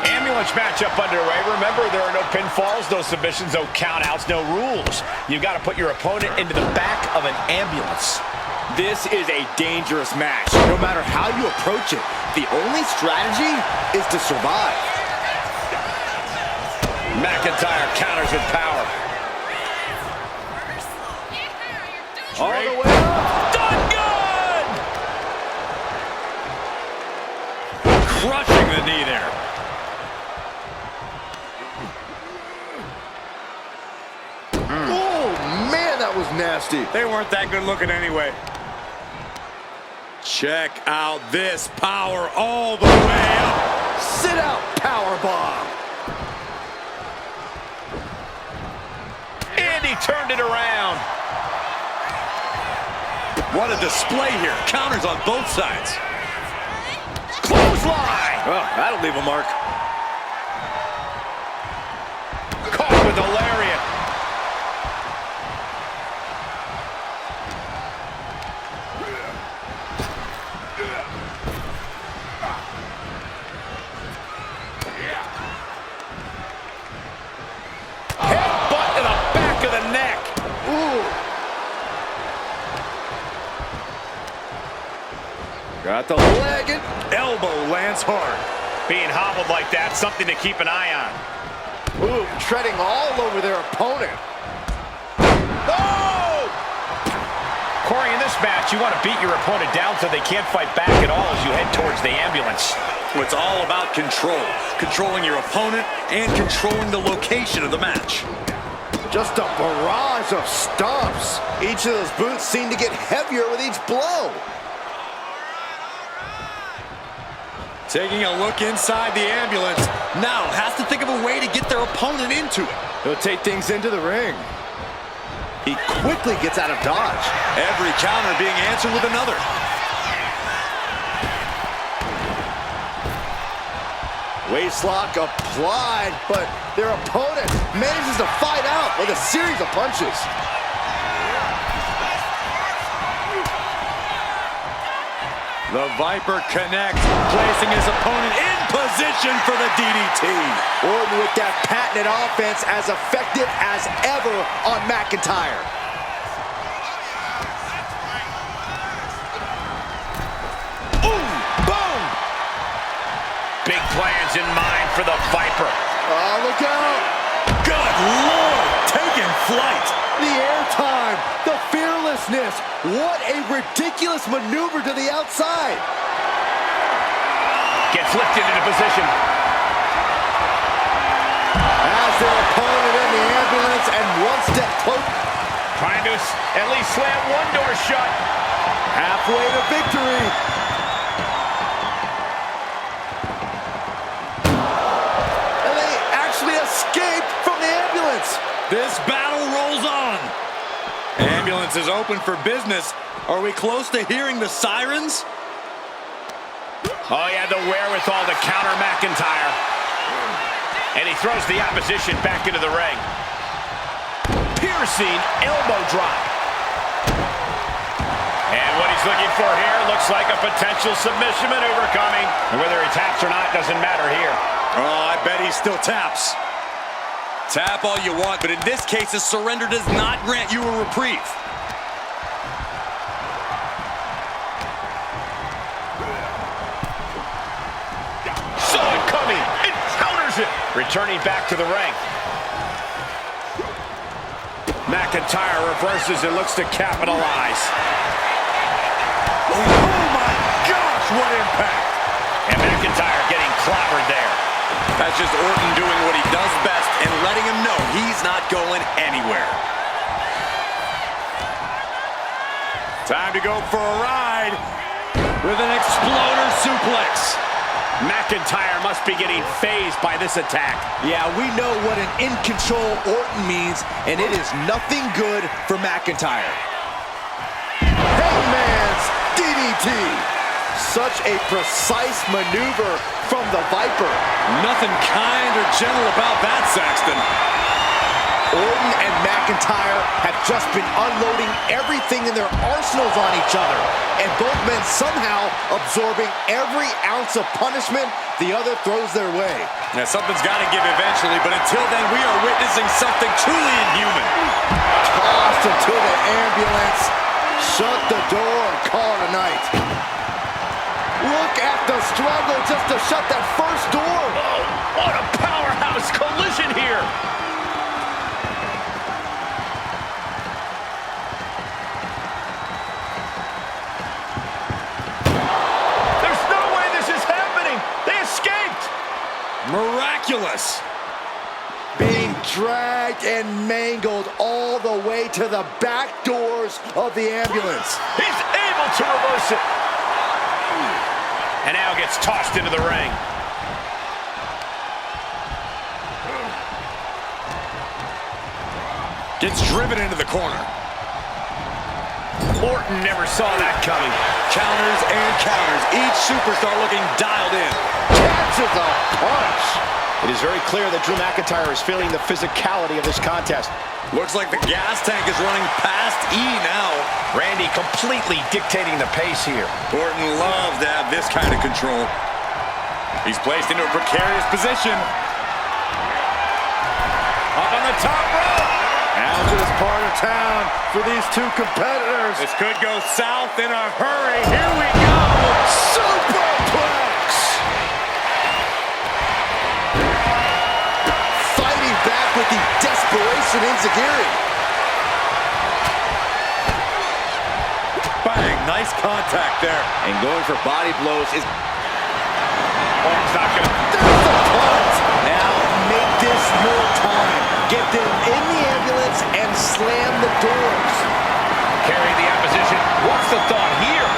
Ambulance matchup underway. Remember, there are no pinfalls, no submissions, no countouts, no rules. You've got to put your opponent into the back of an ambulance. This is a dangerous match. No matter how you approach it, the only strategy is to survive. McIntyre counters with power. All the way up. Done good! Crushing the knee there. Oh, man, that was nasty. They weren't that good looking anyway. Check out this power all the way up. Sit out power bomb. And he turned it around. What a display here. Counters on both sides. Clothesline. Oh, that'll leave a mark. Caught with a lariat. Headbutt to the back of the neck. Ooh. Got the leg and Elbow lands hard. Being hobbled like that, something to keep an eye on. ooh, treading all over their opponent. Oh! Corey, in this match, you want to beat your opponent down so they can't fight back at all as you head towards the ambulance. It's all about control. Controlling your opponent and controlling the location of the match. Just a barrage of stomps. Each of those boots seem to get heavier with each blow. Taking a look inside the ambulance. Now has to think of a way to get their opponent into it. He'll take things into the ring. He quickly gets out of dodge. Every counter being answered with another. Waistlock applied, but their opponent manages to fight out with a series of punches. The Viper connects, placing his opponent in position for the DDT. Orton with that patented offense as effective as ever on McIntyre. Ooh, boom! Big plans in mind for the Viper. Oh, look out! Good Lord, taking flight. The airtime, the fearlessness. What a ridiculous maneuver to the outside. Gets lifted into position. As their opponent in the ambulance and one step closer. Trying to at least slam one door shut. Halfway to victory. And they actually escaped from the ambulance. This battle rolls on. Ambulance is open for business. Are we close to hearing the sirens? Oh, he had the wherewithal to counter McIntyre. And he throws the opposition back into the ring. Piercing elbow drop. And what he's looking for here looks like a potential submission maneuver coming. And whether he taps or not doesn't matter here. Oh, I bet he still taps. Tap all you want, but in this case, a surrender does not grant you a reprieve. Saw it coming and counters it. Returning back to the ring. McIntyre reverses and looks to capitalize. Oh my gosh, what impact! And McIntyre getting clobbered there. That's just Orton doing what he does best and letting him know he's not going anywhere. Time to go for a ride with an exploder suplex. McIntyre must be getting phased by this attack. Yeah, we know what an in-control Orton means, and it is nothing good for McIntyre. Hangman's DDT. Such a precise maneuver from the Viper. Nothing kind or gentle about that, Saxton. Orton and McIntyre have just been unloading everything in their arsenals on each other, and both men somehow absorbing every ounce of punishment the other throws their way. Now, something's got to give eventually, but until then, we are witnessing something truly inhuman. Tossed into the ambulance. Shut the door and call it a night. Look at the struggle just to shut that first door. Oh, what a powerhouse collision here. There's no way this is happening. They escaped. Miraculous. Being dragged and mangled all the way to the back doors of the ambulance. He's able to reverse it. And now gets tossed into the ring. Gets driven into the corner. Orton never saw that coming. Counters and counters. Each superstar looking dialed in. Catches a punch. It is very clear that Drew McIntyre is feeling the physicality of this contest. Looks like the gas tank is running past E now. Randy completely dictating the pace here. Orton loves to have this kind of control. He's placed into a precarious position. Up on the top rope. Now to this part of town for these two competitors. This could go south in a hurry. Here we go. Superplex. Fighting back with the desperation enziguri. Bang, nice contact there. And going for body blows is... Orton's not gonna... There's the punt. Now make this your time. Get them in the ambulance and slam the doors. Carry the opposition. What's the thought here?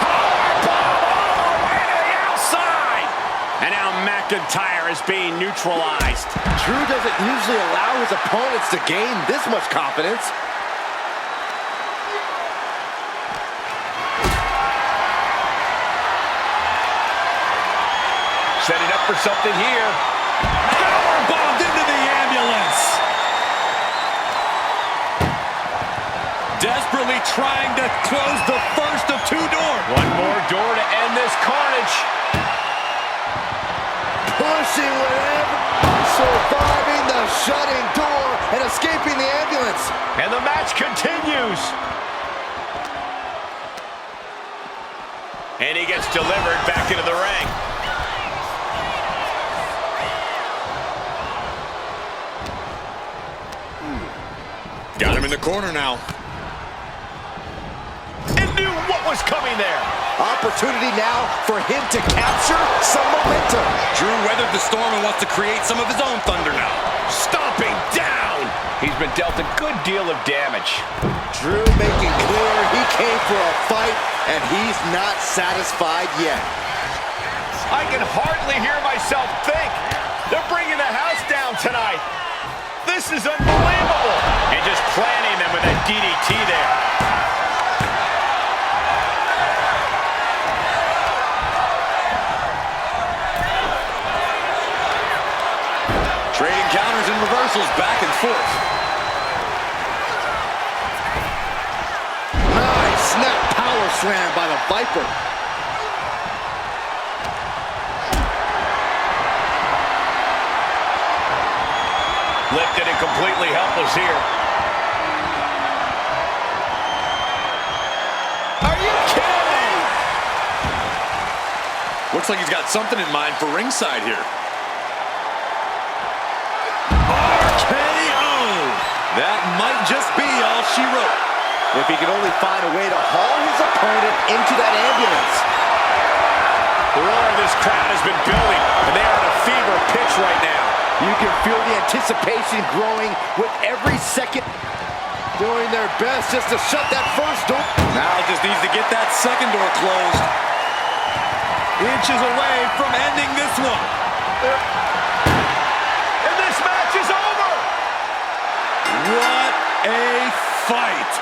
Powerbomb all the way to the outside. And now McIntyre is being neutralized. Drew doesn't usually allow his opponents to gain this much confidence. Setting up for something here. Powerbombed into the ambulance. Desperately trying to close the first of two doors. One more door to end this carnage. Pushing whatever, surviving the shutting door and escaping the ambulance. And the match continues. And he gets delivered back into the ring. Got him in the corner now. And knew what was coming there. Opportunity now for him to capture some momentum. Drew weathered the storm and wants to create some of his own thunder now. Stomping down. He's been dealt a good deal of damage. Drew making clear he came for a fight, and he's not satisfied yet. I can hardly hear myself think. They're bringing the house down tonight. This is unbelievable. And just planting them with that DDT there. Trading counters and reversals back and forth. Nice snap power slam by the Viper. Lifted and completely helpless here. Are you kidding? Looks like he's got something in mind for ringside here. RKO! That might just be all she wrote. If he can only find a way to haul his opponent into that ambulance. The roar of this crowd has been building, and they are at a fever pitch right now. You can feel the anticipation growing with every second. Doing their best just to shut that first door. Now just needs to get that second door closed. Inches away from ending this one. And this match is over. What a fight.